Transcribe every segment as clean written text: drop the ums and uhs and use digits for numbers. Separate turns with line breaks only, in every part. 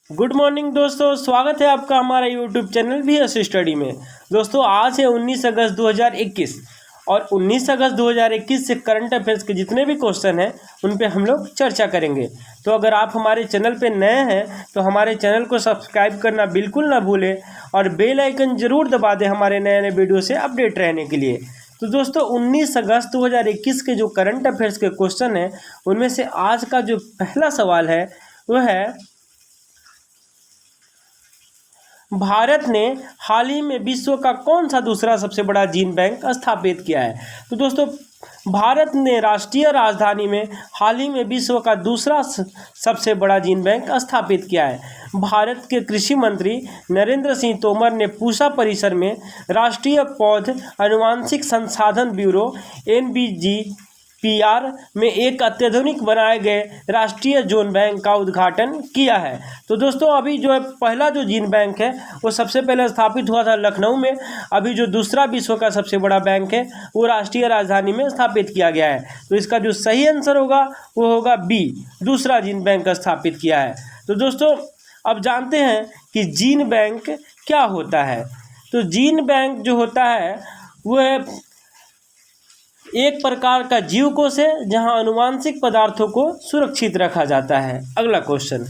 Good morning दोस्तों, स्वागत है आपका हमारा यूट्यूब चैनल VS स्टडी में। दोस्तों आज है 19 अगस्त 2021 और 19 अगस्त 2021 से करंट अफेयर्स के जितने भी क्वेश्चन हैं उन पे हम लोग चर्चा करेंगे। तो अगर आप हमारे चैनल पे नए हैं तो हमारे चैनल को सब्सक्राइब करना बिल्कुल ना भूलें और बेल आइकन ज़रूर दबा दें हमारे नए नए वीडियो से अपडेट रहने के लिए। तो दोस्तों 19 अगस्त 2021 के जो करंट अफेयर्स के क्वेश्चन हैं उनमें से आज का जो पहला सवाल है वह है, भारत ने हाल ही में विश्व का कौन सा दूसरा सबसे बड़ा जीन बैंक स्थापित किया है। तो दोस्तों भारत ने राष्ट्रीय राजधानी में हाल ही में विश्व का दूसरा सबसे बड़ा जीन बैंक स्थापित किया है। भारत के कृषि मंत्री नरेंद्र सिंह तोमर ने पूसा परिसर में राष्ट्रीय पौध आनुवांशिक संसाधन ब्यूरो NBGPR में एक अत्याधुनिक बनाए गए राष्ट्रीय जीन बैंक का उद्घाटन किया है। तो दोस्तों अभी जो है पहला जो जीन बैंक है वो सबसे पहले स्थापित हुआ था लखनऊ में। अभी जो दूसरा विश्व का सबसे बड़ा बैंक है वो राष्ट्रीय राजधानी में स्थापित किया गया है। तो इसका जो सही आंसर होगा वो होगा बी, दूसरा जीन बैंक स्थापित किया है। तो दोस्तों अब जानते हैं कि जीन बैंक क्या होता है। तो जीन बैंक जो होता है वह एक प्रकार का जीवकोश है जहां आनुवांशिक पदार्थों को सुरक्षित रखा जाता है। अगला क्वेश्चन,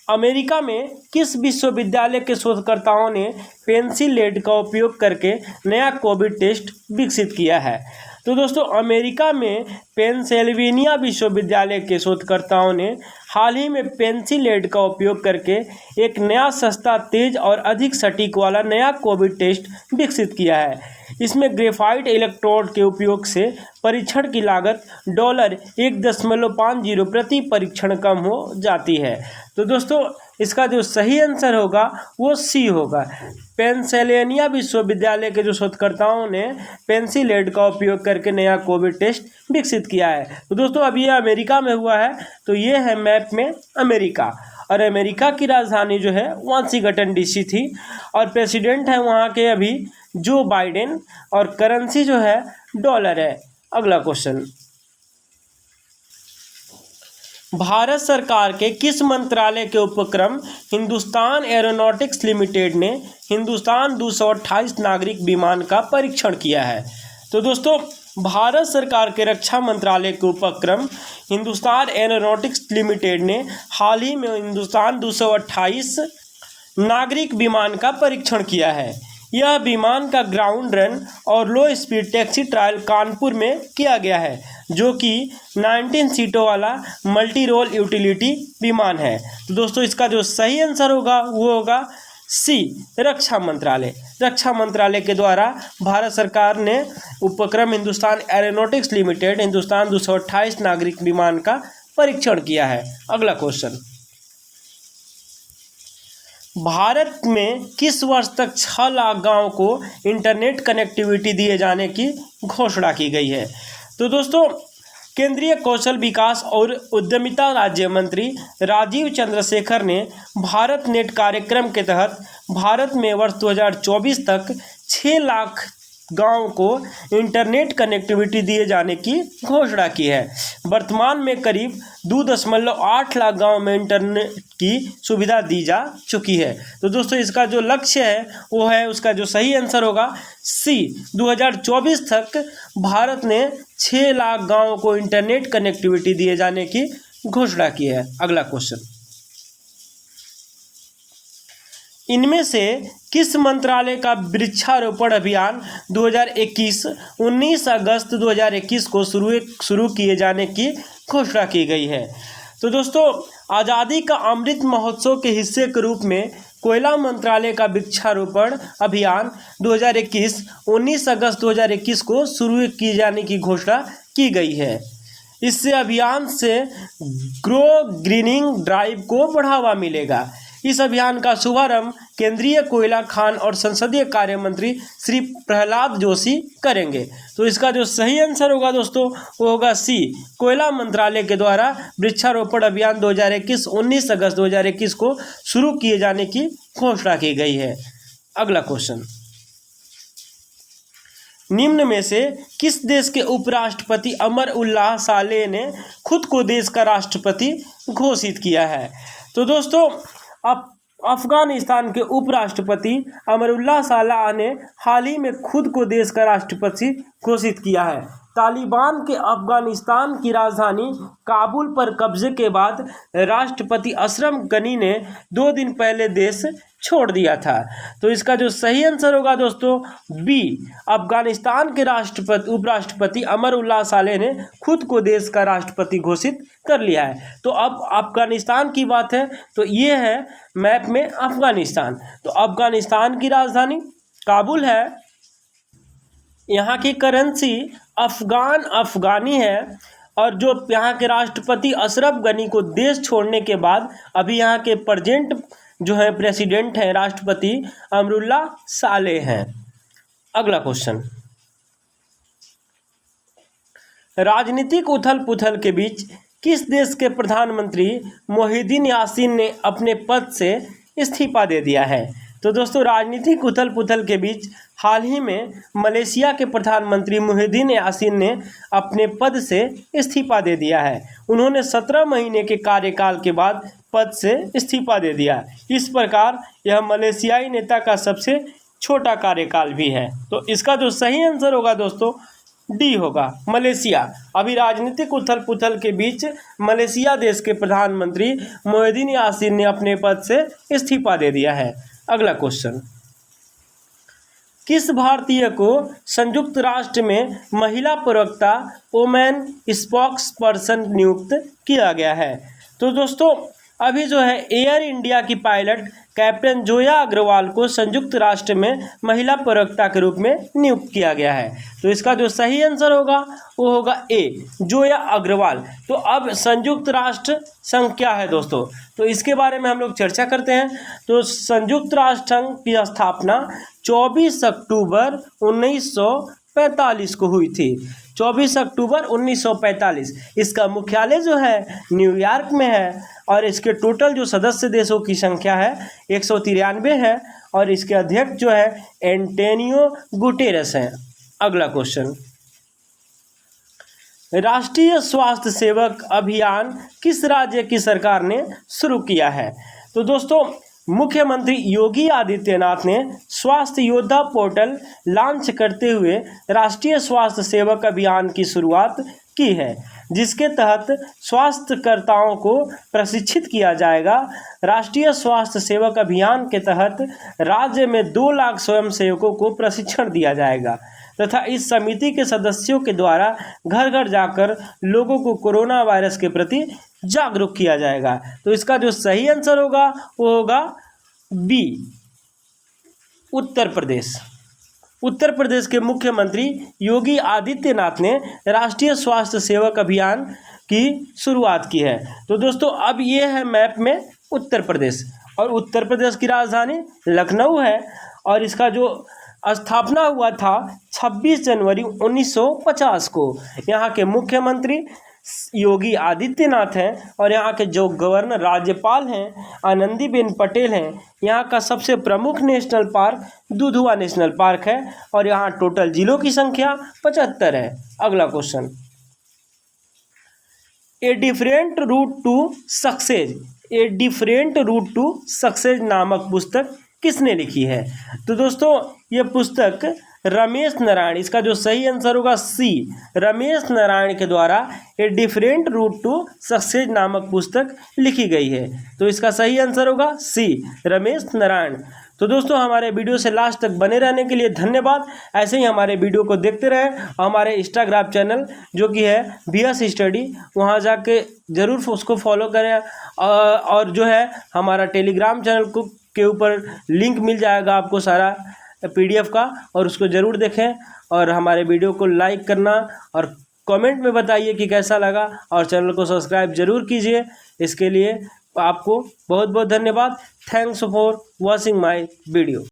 अमेरिका में किस विश्वविद्यालय के शोधकर्ताओं ने पेंसिल लेड का उपयोग करके नया कोविड टेस्ट विकसित किया है। तो दोस्तों अमेरिका में पेंसिल्वेनिया विश्वविद्यालय के शोधकर्ताओं ने हाल ही में पेंसिल लेड का उपयोग करके एक नया सस्ता, तेज और अधिक सटीक वाला नया कोविड टेस्ट विकसित किया है। इसमें ग्रेफाइट इलेक्ट्रोड के उपयोग से परीक्षण की लागत $1.50 प्रति परीक्षण कम हो जाती है। तो दोस्तों इसका जो सही आंसर होगा वो सी होगा। पेंसिल्वेनिया विश्वविद्यालय के जो शोधकर्ताओं ने पेंसिल लेड का उपयोग करके नया कोविड टेस्ट विकसित किया है। तो दोस्तों अब ये अमेरिका में हुआ है, तो ये है मैप में अमेरिका। और अमेरिका की राजधानी जो है वाशिंगटन DC थी और प्रेसिडेंट है वहाँ के अभी जो बाइडेन और करेंसी जो है डॉलर है। अगला क्वेश्चन, भारत सरकार के किस मंत्रालय के उपक्रम हिंदुस्तान एरोनॉटिक्स लिमिटेड ने हिंदुस्तान 228 नागरिक विमान का परीक्षण किया है। तो दोस्तों भारत सरकार के रक्षा मंत्रालय के उपक्रम हिंदुस्तान एरोनॉटिक्स लिमिटेड ने हाल ही में हिंदुस्तान 228 नागरिक विमान का परीक्षण किया है। यह विमान का ग्राउंड रन और लो स्पीड टैक्सी ट्रायल कानपुर में किया गया है, जो कि 19 सीटों वाला मल्टी रोल यूटिलिटी विमान है। तो दोस्तों इसका जो सही आंसर होगा वो होगा सी, रक्षा मंत्रालय। रक्षा मंत्रालय के द्वारा भारत सरकार ने उपक्रम हिंदुस्तान एरोनॉटिक्स लिमिटेड हिंदुस्तान 228 नागरिक विमान का परीक्षण किया है। अगला क्वेश्चन, भारत में किस वर्ष तक 6 लाख गाँव को इंटरनेट कनेक्टिविटी दिए जाने की घोषणा की गई है। तो दोस्तों केंद्रीय कौशल विकास और उद्यमिता राज्य मंत्री राजीव चंद्रशेखर ने भारत नेट कार्यक्रम के तहत भारत में वर्ष 2024 तक 6 लाख गाँव को इंटरनेट कनेक्टिविटी दिए जाने की घोषणा की है। वर्तमान में करीब 2.8 लाख गाँव में इंटरनेट की सुविधा दी जा चुकी है। तो दोस्तों इसका जो लक्ष्य है वो है, उसका जो सही आंसर होगा सी, 2024 तक भारत ने 6 लाख गाँव को इंटरनेट कनेक्टिविटी दिए जाने की घोषणा की है। अगला क्वेश्चन, इनमें से किस मंत्रालय का वृक्षारोपण अभियान 2021 19 अगस्त 2021 को शुरू किए जाने की घोषणा की गई है। तो दोस्तों आज़ादी का अमृत महोत्सव के हिस्से के रूप में कोयला मंत्रालय का वृक्षारोपण अभियान 2021 19 अगस्त 2021 को शुरू किए जाने की घोषणा की गई है। इससे अभियान से ग्रो ग्रीनिंग ड्राइव को बढ़ावा मिलेगा। इस अभियान का शुभारंभ केंद्रीय कोयला, खान और संसदीय कार्य मंत्री श्री प्रहलाद जोशी करेंगे। तो इसका जो सही आंसर होगा दोस्तों वो होगा सी, कोयला मंत्रालय के द्वारा वृक्षारोपण अभियान 2021 19 अगस्त 2021 को शुरू किए जाने की घोषणा की गई है। अगला क्वेश्चन, निम्न में से किस देश के उपराष्ट्रपति अमर उल्लाह सालेह ने खुद को देश का राष्ट्रपति घोषित किया है। तो दोस्तों अफगानिस्तान के उपराष्ट्रपति अमरुल्लाह सालाह ने हाल ही में खुद को देश का राष्ट्रपति घोषित किया है। तालिबान के अफगानिस्तान की राजधानी काबुल पर कब्जे के बाद राष्ट्रपति अशरफ गनी ने 2 दिन पहले देश छोड़ दिया था। तो इसका जो सही आंसर होगा दोस्तों बी, अफगानिस्तान के उपराष्ट्रपति अमरुल्लाह सालेह ने खुद को देश का राष्ट्रपति घोषित कर लिया है। तो अब अफगानिस्तान की बात है तो ये है मैप में अफगानिस्तान। तो अफगानिस्तान की राजधानी काबुल है, यहाँ की करेंसी अफगानी है और जो यहाँ के राष्ट्रपति अशरफ गनी को देश छोड़ने के बाद अभी यहाँ के प्रेजेंट जो है प्रेसिडेंट हैं राष्ट्रपति अमरुल्लाह सालेह हैं। अगला क्वेश्चन, राजनीतिक उथल पुथल के बीच किस देश के प्रधानमंत्री मोहिउद्दीन यासीन ने अपने पद से इस्तीफा दे दिया है? तो दोस्तों राजनीतिक उथल पुथल के बीच हाल ही में मलेशिया के प्रधानमंत्री मोहिउद्दीन यासीन ने अपने पद से इस्तीफा दे दिया है। उन्होंने 17 महीने के कार्यकाल के बाद पद से इस्तीफा दे दिया। इस प्रकार यह मलेशियाई नेता का सबसे छोटा कार्यकाल भी है। तो इसका जो सही आंसर होगा दोस्तों डी होगा, मलेशिया। अभी राजनीतिक उथल पुथल के बीच मलेशिया देश के प्रधानमंत्री मोहिउद्दीन यासीन ने अपने पद से इस्तीफा दे दिया है। अगला क्वेश्चन, किस भारतीय को संयुक्त राष्ट्र में महिला प्रवक्ता वुमेन स्पोक्स पर्सन नियुक्त किया गया है? तो दोस्तों अभी जो है एयर इंडिया की पायलट कैप्टन जोया अग्रवाल को संयुक्त राष्ट्र में महिला प्रवक्ता के रूप में नियुक्त किया गया है। तो इसका जो सही आंसर होगा वो होगा ए, जोया अग्रवाल। तो अब संयुक्त राष्ट्र संघ क्या है दोस्तों, तो इसके बारे में हम लोग चर्चा करते हैं। तो संयुक्त राष्ट्र संघ की स्थापना 24 अक्टूबर 1945 को हुई थी। 24 अक्टूबर 1945। इसका मुख्यालय जो है न्यूयॉर्क में है और इसके टोटल जो सदस्य देशों की संख्या है 193 है और इसके अध्यक्ष जो है एंटोनियो गुटेरेस हैं। अगला क्वेश्चन, राष्ट्रीय स्वास्थ्य सेवक अभियान किस राज्य की सरकार ने शुरू किया है? तो दोस्तों मुख्यमंत्री योगी आदित्यनाथ ने स्वास्थ्य योद्धा पोर्टल लॉन्च करते हुए राष्ट्रीय स्वास्थ्य सेवक अभियान की शुरुआत की है, जिसके तहत स्वास्थ्यकर्ताओं को प्रशिक्षित किया जाएगा। राष्ट्रीय स्वास्थ्य सेवक अभियान के तहत राज्य में 2 लाख स्वयंसेवकों को प्रशिक्षण दिया जाएगा तथा इस समिति के सदस्यों के द्वारा घर घर जाकर लोगों को कोरोना वायरस के प्रति जागरूक किया जाएगा। तो इसका जो सही आंसर होगा वो होगा बी, उत्तर प्रदेश। उत्तर प्रदेश के मुख्यमंत्री योगी आदित्यनाथ ने राष्ट्रीय स्वास्थ्य सेवक अभियान की शुरुआत की है। तो दोस्तों अब ये है मैप में उत्तर प्रदेश और उत्तर प्रदेश की राजधानी लखनऊ है और इसका जो स्थापना हुआ था 26 जनवरी 1950 को। यहाँ के मुख्यमंत्री योगी आदित्यनाथ हैं और यहाँ के जो गवर्नर राज्यपाल हैं आनंदीबेन पटेल हैं। यहाँ का सबसे प्रमुख national park Dudhwa national park है और यहाँ टोटल जिलों की संख्या 75 है। अगला question, a different route to success नामक पुस्तक किसने लिखी है? तो दोस्तों ये पुस्तक रमेश नारायण, इसका जो सही आंसर होगा सी, रमेश नारायण के द्वारा a different route to success नामक पुस्तक लिखी गई है। तो इसका सही आंसर होगा सी, रमेश नारायण। तो दोस्तों हमारे वीडियो से लास्ट तक बने रहने के लिए धन्यवाद। ऐसे ही हमारे वीडियो को देखते रहें। हमारे इंस्टाग्राम चैनल जो कि है BS स्टडी, वहाँ जाके ज़रूर उसको फॉलो करें और जो है हमारा टेलीग्राम चैनल के ऊपर लिंक मिल जाएगा आपको सारा PDF का, और उसको ज़रूर देखें और हमारे वीडियो को लाइक करना और कमेंट में बताइए कि कैसा लगा और चैनल को सब्सक्राइब ज़रूर कीजिए। इसके लिए आपको बहुत बहुत धन्यवाद। Thanks for watching my video.